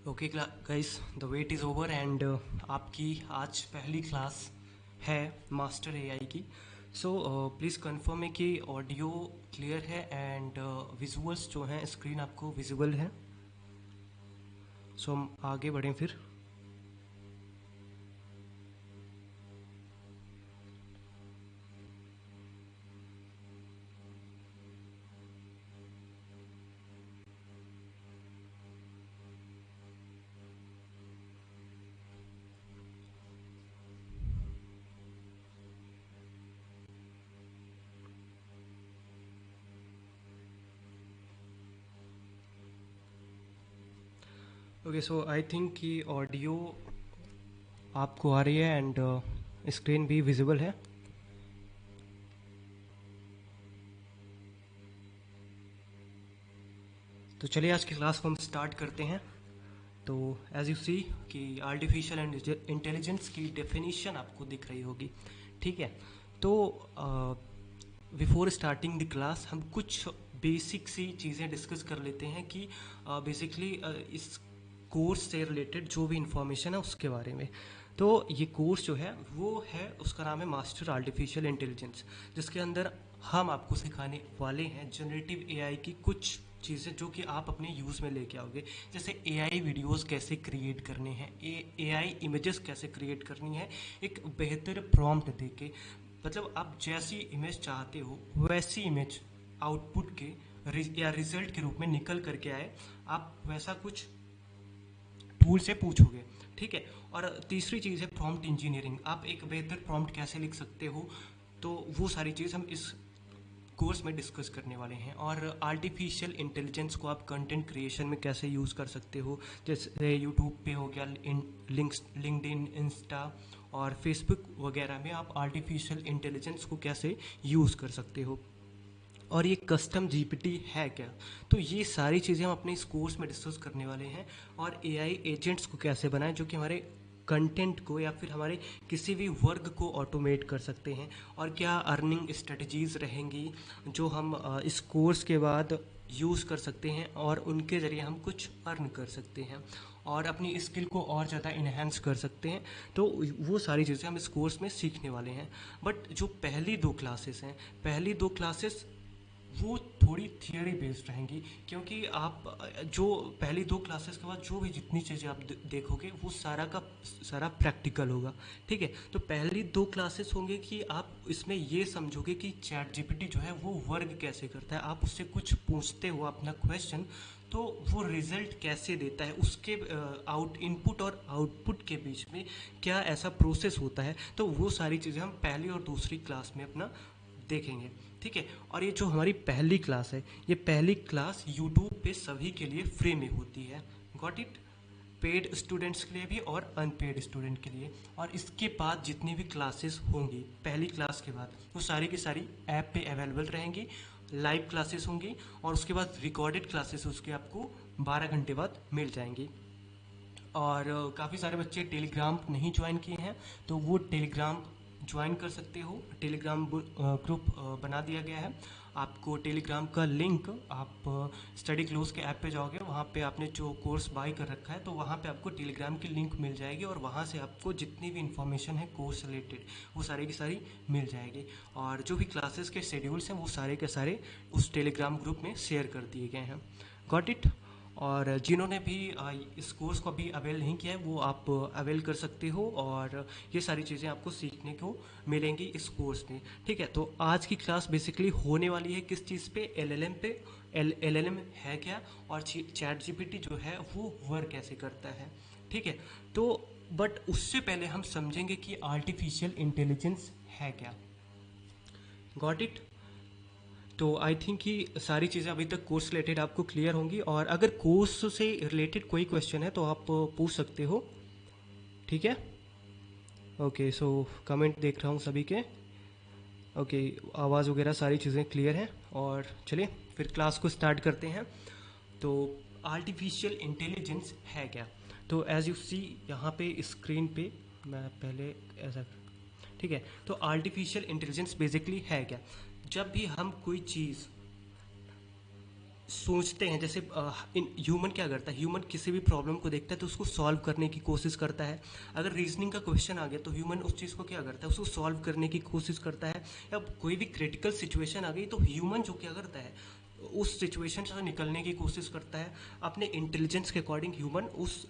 Okay guys, the wait is over and आपकी आज पहली क्लास है मास्टर एआई की। सो प्लीज़ कंफर्म है कि ऑडियो क्लियर है एंड विजुअल्स जो हैं स्क्रीन आपको विजिबल है। सो हम आगे बढ़ें फिर। ओके, सो आई थिंक कि ऑडियो आपको आ रही है एंड स्क्रीन भी विजिबल है। तो चलिए आज की क्लास को हम स्टार्ट करते हैं। तो एज यू सी कि आर्टिफिशियल इंटेलिजेंस की डेफिनेशन आपको दिख रही होगी। ठीक है। तो बिफोर स्टार्टिंग द क्लास हम कुछ बेसिक सी चीज़ें डिस्कस कर लेते हैं कि बेसिकली इस कोर्स से रिलेटेड जो भी इंफॉर्मेशन है उसके बारे में। तो ये कोर्स जो है वो है, उसका नाम है मास्टर आर्टिफिशियल इंटेलिजेंस, जिसके अंदर हम आपको सिखाने वाले हैं जनरेटिव एआई की कुछ चीज़ें जो कि आप अपने यूज़ में लेके आओगे। जैसे एआई वीडियोस कैसे क्रिएट करने हैं, एआई इमेजेस कैसे क्रिएट करनी है एक बेहतर प्रॉम्प्ट देके। मतलब आप जैसी इमेज चाहते हो वैसी इमेज आउटपुट के या रिजल्ट के रूप में निकल करके आए, आप वैसा कुछ टूल से पूछोगे। ठीक है। और तीसरी चीज़ है प्रॉम्प्ट इंजीनियरिंग, आप एक बेहतर प्रॉम्प्ट कैसे लिख सकते हो। तो वो सारी चीज़ हम इस कोर्स में डिस्कस करने वाले हैं। और आर्टिफिशियल इंटेलिजेंस को आप कंटेंट क्रिएशन में कैसे यूज़ कर सकते हो, जैसे यूट्यूब पे हो गया, लिंक्डइन, इंस्टा और फेसबुक वगैरह में आप आर्टिफिशियल इंटेलिजेंस को कैसे यूज़ कर सकते हो। और ये कस्टम जीपीटी है क्या, तो ये सारी चीज़ें हम अपने इस कोर्स में डिस्कस करने वाले हैं। और एआई एजेंट्स को कैसे बनाएं जो कि हमारे कंटेंट को या फिर हमारे किसी भी वर्क को ऑटोमेट कर सकते हैं। और क्या अर्निंग स्ट्रेटजीज रहेंगी जो हम इस कोर्स के बाद यूज़ कर सकते हैं और उनके ज़रिए हम कुछ अर्न कर सकते हैं और अपनी स्किल को और ज़्यादा इन्हेंस कर सकते हैं। तो वो सारी चीज़ें हम इस कोर्स में सीखने वाले हैं। बट जो पहली दो क्लासेस हैं, पहली दो क्लासेस वो थोड़ी थियोरी बेस्ड रहेंगी, क्योंकि आप जो पहली दो क्लासेस के बाद जो भी जितनी चीज़ें आप देखोगे वो सारा का सारा प्रैक्टिकल होगा। ठीक है। तो पहली दो क्लासेस होंगे कि आप इसमें ये समझोगे कि चैट जीपीटी जो है वो वर्क कैसे करता है। आप उससे कुछ पूछते हो अपना क्वेश्चन, तो वो रिजल्ट कैसे देता है, उसके इनपुट और आउटपुट के बीच में क्या ऐसा प्रोसेस होता है। तो वो सारी चीज़ें हम पहली और दूसरी क्लास में अपना देखेंगे। ठीक है। और ये जो हमारी पहली क्लास है, ये पहली क्लास यूट्यूब पे सभी के लिए फ्री में होती है। Got it. पेड स्टूडेंट्स के लिए भी और अनपेड स्टूडेंट के लिए। और इसके बाद जितनी भी क्लासेस होंगी पहली क्लास के बाद, वो सारी की सारी ऐप पे अवेलेबल रहेंगी, लाइव क्लासेस होंगी। और उसके बाद रिकॉर्डेड क्लासेस उसके आपको 12 घंटे बाद मिल जाएंगी। और काफ़ी सारे बच्चे टेलीग्राम नहीं ज्वाइन किए हैं, तो वो टेलीग्राम ज्वाइन कर सकते हो। टेलीग्राम ग्रुप बना दिया गया है। आपको टेलीग्राम का लिंक, आप स्टडी क्लोज के ऐप पे जाओगे, वहाँ पे आपने जो कोर्स बाय कर रखा है तो वहाँ पे आपको टेलीग्राम की लिंक मिल जाएगी और वहाँ से आपको जितनी भी इन्फॉर्मेशन है कोर्स रिलेटेड वो सारी की सारी मिल जाएगी। और जो भी क्लासेस के शेड्यूल्स हैं वो सारे के सारे उस टेलीग्राम ग्रुप में शेयर कर दिए गए हैं। Got it. और जिन्होंने भी इस कोर्स को अभी अवेल नहीं किया है वो आप अवेल कर सकते हो। और ये सारी चीज़ें आपको सीखने को मिलेंगी इस कोर्स में। ठीक है। तो आज की क्लास बेसिकली होने वाली है किस चीज़ पे, एलएलएम पे। एलएलएम है क्या और चैट जीपीटी जो है वो वर्क कैसे करता है। ठीक है। तो बट उससे पहले हम समझेंगे कि आर्टिफिशियल इंटेलिजेंस है क्या। Got it. तो आई थिंक कि सारी चीज़ें अभी तक कोर्स रिलेटेड आपको क्लियर होंगी। और अगर कोर्स से रिलेटेड कोई क्वेश्चन है तो आप पूछ सकते हो। ठीक है। ओके, सो कमेंट देख रहा हूँ सभी के। ओके, आवाज़ वगैरह सारी चीज़ें क्लियर हैं। और चलिए फिर क्लास को स्टार्ट करते हैं। तो आर्टिफिशियल इंटेलिजेंस है क्या। तो एज यू सी यहाँ पे स्क्रीन पे, मैं पहले ऐसा, ठीक है। तो आर्टिफिशियल इंटेलिजेंस बेसिकली है क्या। जब भी हम कोई चीज़ सोचते हैं, जैसे ह्यूमन क्या करता है, ह्यूमन किसी भी प्रॉब्लम को देखता है तो उसको सॉल्व करने की कोशिश करता है। अगर रीजनिंग का क्वेश्चन आ गया तो ह्यूमन उस चीज़ को क्या करता है, उसको सॉल्व करने की कोशिश करता है। या कोई भी क्रिटिकल सिचुएशन आ गई तो ह्यूमन जो क्या करता है, उस सिचुएशन से निकलने की कोशिश करता है। अपने इंटेलिजेंस के अकॉर्डिंग ह्यूमन उस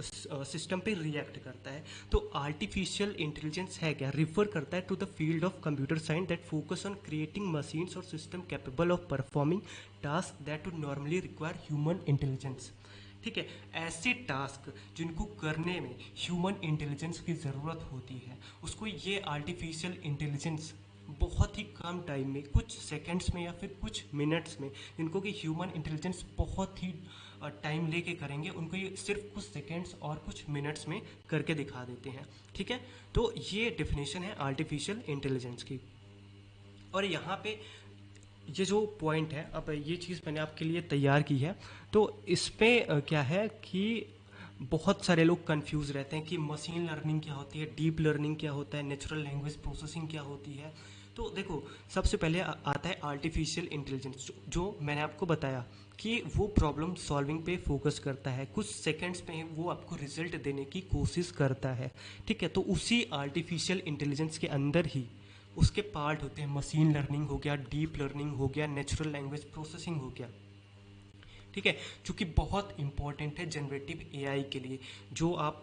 सिस्टम पे रिएक्ट करता है। तो आर्टिफिशियल इंटेलिजेंस है क्या, रिफर करता है to the field of computer science that focus on creating machines और system capable of performing task that would normally require human intelligence. ठीक है, ऐसे टास्क जिनको करने में ह्यूमन इंटेलिजेंस की ज़रूरत होती है, उसको ये आर्टिफिशियल इंटेलिजेंस बहुत ही कम टाइम में, कुछ सेकंड्स में या फिर कुछ मिनट्स में, जिनको कि ह्यूमन इंटेलिजेंस बहुत ही टाइम लेके करेंगे, उनको ये सिर्फ कुछ सेकंड्स और कुछ मिनट्स में करके दिखा देते हैं। ठीक है, तो ये डेफिनेशन है आर्टिफिशियल इंटेलिजेंस की। और यहाँ पे ये जो पॉइंट है, अब ये चीज़ मैंने आपके लिए तैयार की है, तो इसमें क्या है कि बहुत सारे लोग कंफ्यूज रहते हैं कि मशीन लर्निंग क्या होती है, डीप लर्निंग क्या होता है, नेचुरल लैंग्वेज प्रोसेसिंग क्या होती है। तो देखो, सबसे पहले आता है आर्टिफिशियल इंटेलिजेंस, जो मैंने आपको बताया कि वो प्रॉब्लम सॉल्विंग पे फोकस करता है, कुछ सेकंड्स में वो आपको रिजल्ट देने की कोशिश करता है। ठीक है, तो उसी आर्टिफिशियल इंटेलिजेंस के अंदर ही उसके पार्ट होते हैं, मशीन लर्निंग हो गया, डीप लर्निंग हो गया, नेचुरल लैंग्वेज प्रोसेसिंग हो गया। ठीक है, जो कि बहुत इंपॉर्टेंट है जनरेटिव एआई के लिए। जो आप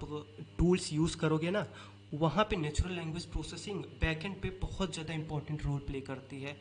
टूल्स यूज़ करोगे ना, वहाँ पे नेचुरल लैंग्वेज प्रोसेसिंग बैकएंड पे बहुत ज़्यादा इंपॉर्टेंट रोल प्ले करती है।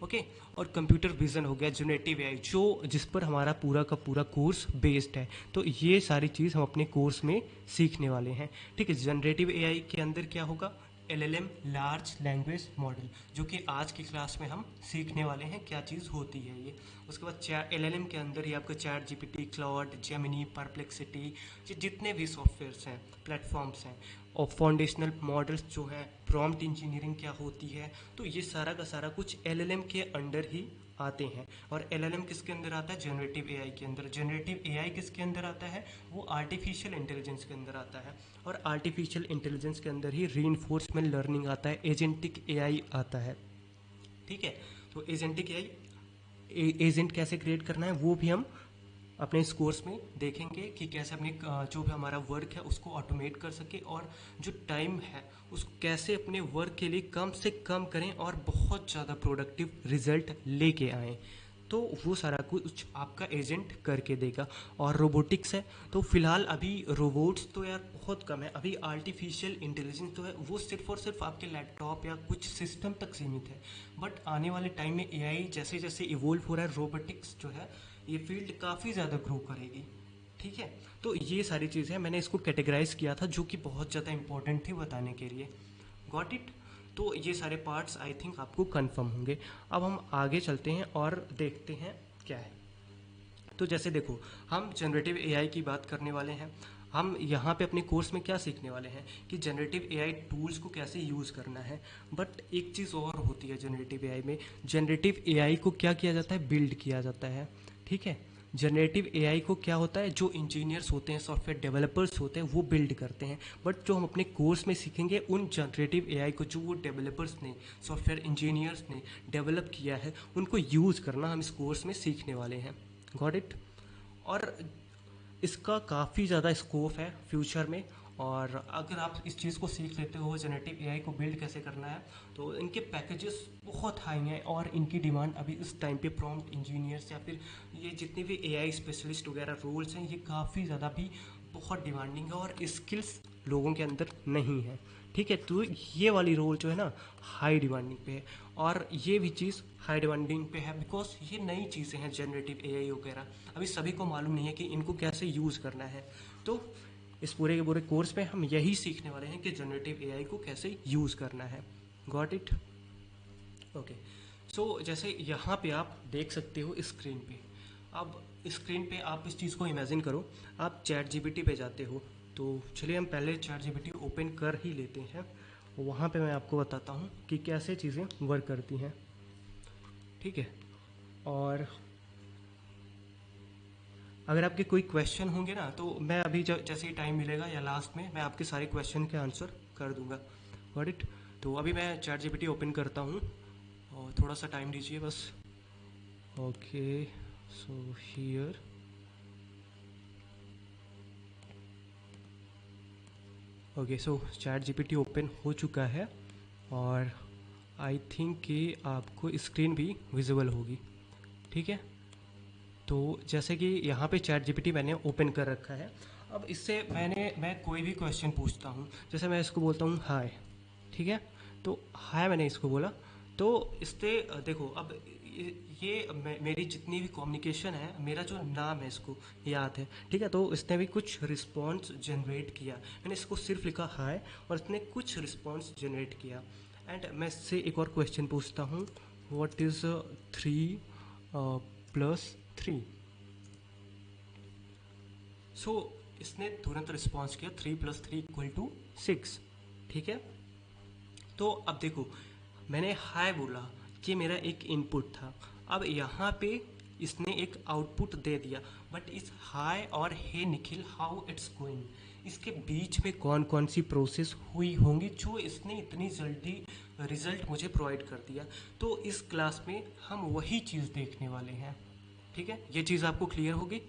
ओके, और कंप्यूटर विजन हो गया, जनरेटिव एआई, जो जिस पर हमारा पूरा का पूरा कोर्स बेस्ड है। तो ये सारी चीज़ हम अपने कोर्स में सीखने वाले हैं। ठीक है, जनरेटिव एआई के अंदर क्या होगा, एलएलएम, लार्ज लैंग्वेज मॉडल, जो कि आज की क्लास में हम सीखने वाले हैं क्या चीज़ होती है ये। उसके बाद एलएलएम के अंदर ही आपका chat GPT, cloud, Gemini, perplexity, जितने भी सॉफ्टवेयर्स हैं, प्लेटफॉर्म्स हैं, और फाउंडेशनल मॉडल्स जो हैं, प्रॉम्प्ट इंजीनियरिंग क्या होती है, तो ये सारा का सारा कुछ एलएलएम के अंडर ही आते हैं। और एलएलएम किसके अंदर आता है, जनरेटिव एआई के अंदर। जनरेटिव एआई किसके अंदर आता है, वो आर्टिफिशियल इंटेलिजेंस के अंदर आता है। और आर्टिफिशियल इंटेलिजेंस के अंदर ही रीइंफोर्समेंट लर्निंग आता है, एजेंटिक एआई आता है। ठीक है, तो एजेंटिक एआई, एजेंट कैसे क्रिएट करना है वो भी हम अपने इस कोर्स में देखेंगे कि कैसे अपने जो भी हमारा वर्क है उसको ऑटोमेट कर सके, और जो टाइम है उसको कैसे अपने वर्क के लिए कम से कम करें और बहुत ज़्यादा प्रोडक्टिव रिजल्ट लेके आएँ। तो वो सारा कुछ आपका एजेंट करके देगा। और रोबोटिक्स है, तो फिलहाल अभी रोबोट्स तो यार बहुत कम है, अभी आर्टिफिशियल इंटेलिजेंस तो है वो सिर्फ और सिर्फ आपके लैपटॉप या कुछ सिस्टम तक सीमित है। बट आने वाले टाइम में एआई जैसे जैसे इवोल्व हो रहा है, रोबोटिक्स जो है ये फील्ड काफ़ी ज़्यादा ग्रो करेगी। ठीक है, तो ये सारी चीज़ें मैंने इसको कैटेगराइज किया था, जो कि बहुत ज़्यादा इंपॉर्टेंट थी बताने के लिए। Got it. तो ये सारे पार्ट्स आई थिंक आपको कंफर्म होंगे। अब हम आगे चलते हैं और देखते हैं क्या है। तो जैसे देखो, हम जनरेटिव एआई की बात करने वाले हैं। हम यहाँ पे अपने कोर्स में क्या सीखने वाले हैं कि जनरेटिव एआई टूल्स को कैसे यूज़ करना है। बट एक चीज़ और होती है जनरेटिव एआई में, जनरेटिव एआई को क्या किया जाता है, बिल्ड किया जाता है। ठीक है, जनरेटिव एआई को क्या होता है, जो इंजीनियर्स होते हैं, सॉफ्टवेयर डेवलपर्स होते हैं, वो बिल्ड करते हैं। बट जो हम अपने कोर्स में सीखेंगे उन जनरेटिव एआई को जो वो डेवलपर्स ने, सॉफ्टवेयर इंजीनियर्स ने डेवलप किया है, उनको यूज़ करना हम इस कोर्स में सीखने वाले हैं। Got it. और इसका काफ़ी ज़्यादा स्कोप है फ्यूचर में। और अगर आप इस चीज़ को सीख लेते हो, जनरेटिव एआई को बिल्ड कैसे करना है, तो इनके पैकेजेस बहुत हाई हैं। और इनकी डिमांड अभी इस टाइम पे प्रॉम्प्ट इंजीनियर्स या फिर ये जितने भी एआई स्पेशलिस्ट वगैरह रोल्स हैं, ये काफ़ी ज़्यादा भी बहुत डिमांडिंग है और स्किल्स लोगों के अंदर नहीं है। ठीक है, तो ये वाली रोल जो है ना, हाई डिमांडिंग पे है। और ये भी चीज़ हाई डिमांडिंग पे है बिकॉज ये नई चीज़ें हैं जनरेटिव एआई वगैरह, अभी सभी को मालूम नहीं है कि इनको कैसे यूज़ करना है। तो इस पूरे के पूरे कोर्स में हम यही सीखने वाले हैं कि जनरेटिव एआई को कैसे यूज़ करना है। Got it. ओके, सो जैसे यहाँ पे आप देख सकते हो स्क्रीन पे। अब स्क्रीन पे आप इस चीज़ को इमेजिन करो, आप चैट जीपीटी पे जाते हो। तो चलिए हम पहले चैट जीपीटी ओपन कर ही लेते हैं, वहाँ पे मैं आपको बताता हूँ कि कैसे चीज़ें वर्क करती हैं। ठीक है, और अगर आपके कोई क्वेश्चन होंगे ना, तो मैं अभी जैसे ही टाइम मिलेगा या लास्ट में मैं आपके सारे क्वेश्चन के आंसर कर दूंगा। Got it. तो अभी मैं चैट जीपीटी ओपन करता हूँ और थोड़ा सा टाइम दीजिए बस। Okay, so here okay, so chat GPT open हो चुका है और आई थिंक कि आपको स्क्रीन भी विजिबल होगी। ठीक है, तो जैसे कि यहाँ पे चैट जीपीटी मैंने ओपन कर रखा है। अब इससे मैं कोई भी क्वेश्चन पूछता हूँ, जैसे मैं इसको बोलता हूँ हाय। ठीक है, तो हाय मैंने इसको बोला, तो इससे देखो अब मेरी जितनी भी कम्युनिकेशन है, मेरा जो नाम है इसको याद है। ठीक है, तो इसने भी कुछ रिस्पॉन्स जनरेट किया। मैंने इसको सिर्फ लिखा हाय और इसने कुछ रिस्पॉन्स जनरेट किया। एंड मैं इससे एक और क्वेश्चन पूछता हूँ, व्हाट इज़ 3 + 3। सो इसने तुरंत रिस्पॉन्स किया 3 + 3 = 6। ठीक है, तो अब देखो मैंने हाय बोला, ये मेरा एक इनपुट था। अब यहाँ पे इसने एक आउटपुट दे दिया, बट इस हाय और हे निखिल हाउ इट्स गोइंग, इसके बीच में कौन कौन सी प्रोसेस हुई होंगी जो इसने इतनी जल्दी रिजल्ट मुझे प्रोवाइड कर दिया। तो इस क्लास में हम वही चीज़ देखने वाले हैं। ठीक है, ये चीज़ आपको क्लियर होगी।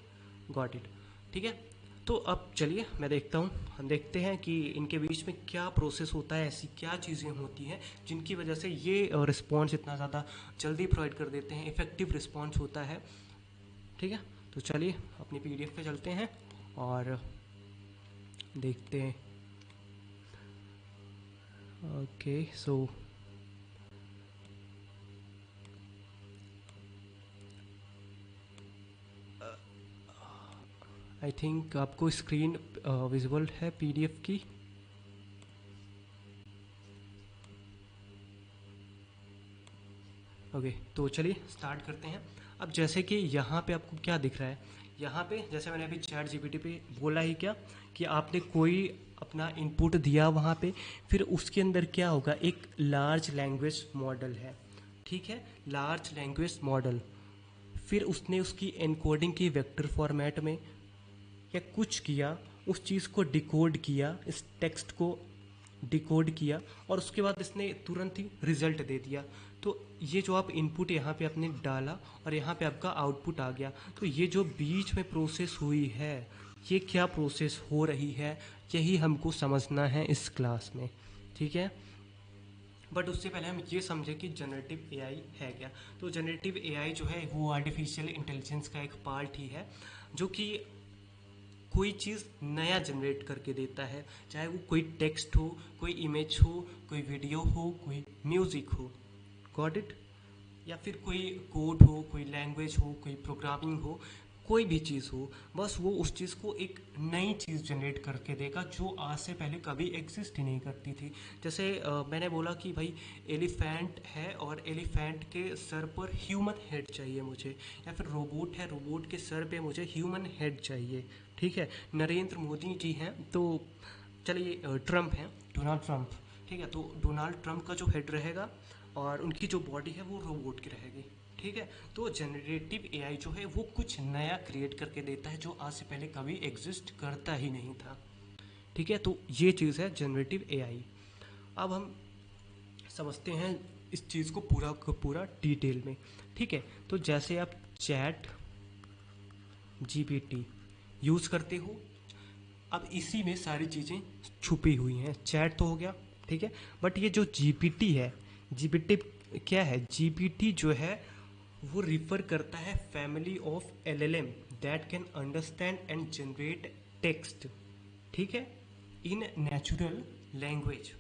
Got it. ठीक है, तो अब चलिए मैं देखता हूँ, हम देखते हैं कि इनके बीच में क्या प्रोसेस होता है, ऐसी क्या चीज़ें होती हैं जिनकी वजह से ये रिस्पॉन्स इतना ज़्यादा जल्दी प्रोवाइड कर देते हैं, इफ़ेक्टिव रिस्पॉन्स होता है। ठीक है, तो चलिए अपनी पीडीएफ पे चलते हैं और देखते हैं। ओके, सो आई थिंक आपको स्क्रीन विजिबल है पीडीएफ की। ओके, तो चलिए स्टार्ट करते हैं। अब जैसे कि यहाँ पे आपको क्या दिख रहा है, यहाँ पे जैसे मैंने अभी चैट जीपीटी पे बोला ही क्या कि आपने कोई अपना इनपुट दिया वहाँ पे, फिर उसके अंदर क्या होगा, एक लार्ज लैंग्वेज मॉडल है। ठीक है, लार्ज लैंग्वेज मॉडल, फिर उसने उसकी एनकोडिंग की वेक्टर फॉर्मेट में या कुछ किया, उस चीज़ को डिकोड किया, इस टेक्स्ट को डिकोड किया और उसके बाद इसने तुरंत ही रिजल्ट दे दिया। तो ये जो आप इनपुट यहाँ पे आपने डाला और यहाँ पे आपका आउटपुट आ गया, तो ये जो बीच में प्रोसेस हुई है, ये क्या प्रोसेस हो रही है, यही हमको समझना है इस क्लास में। ठीक है, बट उससे पहले हम ये समझें कि जनरेटिव एआई है क्या। तो जनरेटिव एआई जो है वो आर्टिफिशियल इंटेलिजेंस का एक पार्ट ही है, जो कि कोई चीज़ नया जनरेट करके देता है, चाहे वो कोई टेक्स्ट हो, कोई इमेज हो, कोई वीडियो हो, कोई म्यूज़िक हो। Got it. या फिर कोई कोड हो, कोई लैंग्वेज हो, कोई प्रोग्रामिंग हो, कोई भी चीज़ हो, बस वो उस चीज़ को एक नई चीज़ जनरेट करके देगा जो आज से पहले कभी एग्जिस्ट ही नहीं करती थी। जैसे मैंने बोला कि भाई एलिफेंट है और एलिफेंट के सर पर ह्यूमन हेड चाहिए मुझे, या फिर रोबोट है, रोबोट के सर पे मुझे ह्यूमन हेड चाहिए। ठीक है, नरेंद्र मोदी जी हैं, तो चलिए ट्रम्प हैं, डोनाल्ड ट्रम्प। ठीक है, तो डोनाल्ड ट्रम्प का जो हेड रहेगा और उनकी जो बॉडी है वो रोबोट की रहेगी। ठीक है, तो जनरेटिव एआई जो है वो कुछ नया क्रिएट करके देता है जो आज से पहले कभी एग्जिस्ट करता ही नहीं था। ठीक है, तो ये चीज़ है जनरेटिव एआई। अब हम समझते हैं इस चीज़ को पूरा का पूरा डिटेल में। ठीक है, तो जैसे आप चैट जीपीटी यूज़ करते हो, अब इसी में सारी चीज़ें छुपी हुई हैं। चैट तो हो गया, ठीक है, बट ये जो जीपीटी है, जीपीटी क्या है, जीपीटी जो है वो रिफर करता है family of LLM that can understand and generate text. ठीक है, इन नेचुरल लैंग्वेज।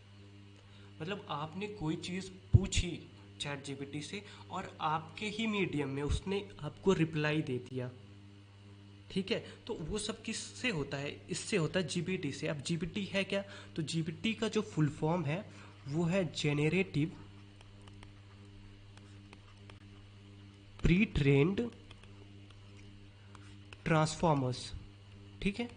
मतलब आपने कोई चीज़ पूछी चैट जीपीटी से और आपके ही मीडियम में उसने आपको रिप्लाई दे दिया। ठीक है, तो वो सब किससे होता है, इससे होता है जीपीटी से। अब जीपीटी है क्या, तो जीपीटी का जो फुल फॉर्म है वो है जेनेरेटिव प्री ट्रेन्ड ट्रांसफॉर्मर्स। ठीक है,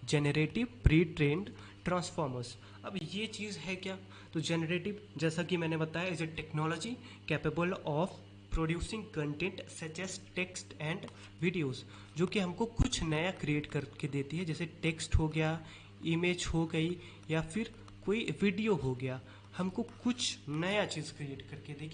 जेनेरेटिव प्री ट्रेन्ड ट्रांसफॉर्मर्स। अब ये चीज़ है क्या, तो जेनेरेटिव जैसा कि मैंने बताया is a technology capable of producing content such as text and videos, जो कि हमको कुछ नया क्रिएट करके देती है, जैसे टेक्स्ट हो गया, इमेज हो गई, या फिर कोई वीडियो हो गया, हमको कुछ नया चीज़ क्रिएट करके देगी।